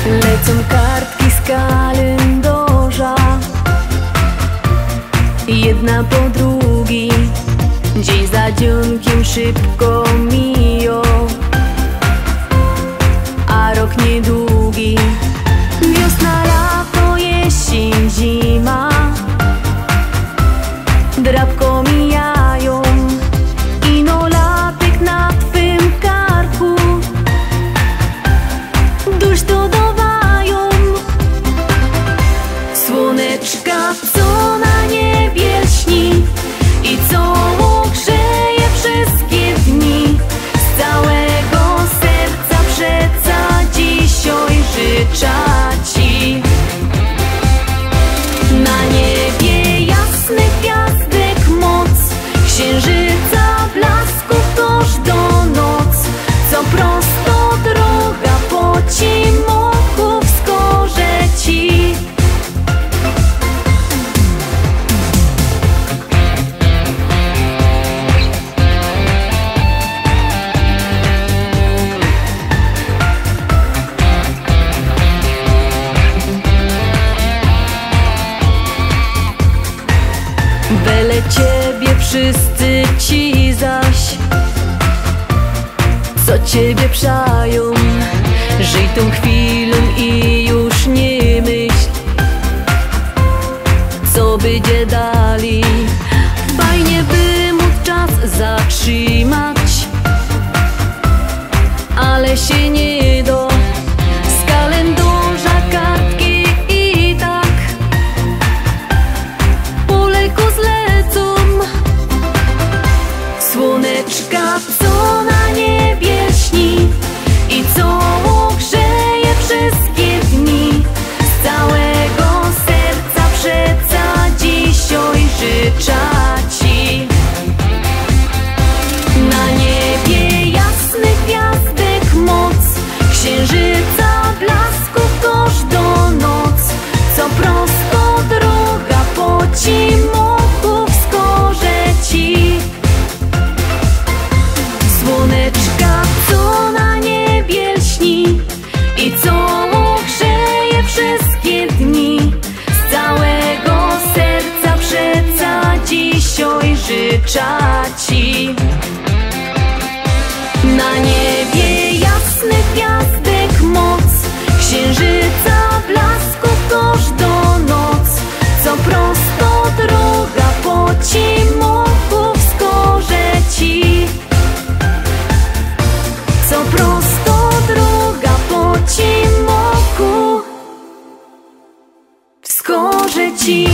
Lecą kartki z kalendarza, jedna po drugiej, dzień za dzienkiem szybko mija, a rok niedługi. Wiosna, lato, jesień, zima, drapko mijają, ino latek na twym karku, dusz to dowają. Słoneczka, co na niebie lśni i co grzeje wszystkie dni, z całego serca przeca dzisiaj życzę ci. Na niebie jasny gwiazdek moc, księżyca blasku każdą noc, co prosto droga po cimoku wskaże ci. Byle ciebie wszyscy ci zaś, co ciebie przają, żyj tą chwilą i już nie myśl, co będzie dali. Fajnie by móc czas zatrzymać, ale się nie da. Z kalendarza kartki i tak poleku zlecą. Słoneczka, co na niebie lśni i co grzeje wszystkie dni, z całego serca przeca dzisiaj życzę ci. Na niebie jasny gwiazdek moc, księżyca blasku każdą noc, co prosto droga po cimoku wskaże ci. Słoneczka, co na niebie lśni i co grzeje wszystkie dni, z całego serca przeca dzisiaj życzę ci. Na niebie jasny gwiazdek moc, księżyca blasku każdą noc, co prosto droga po cimoku wskaże ci. Co prosto droga po cimoku wskaże ci.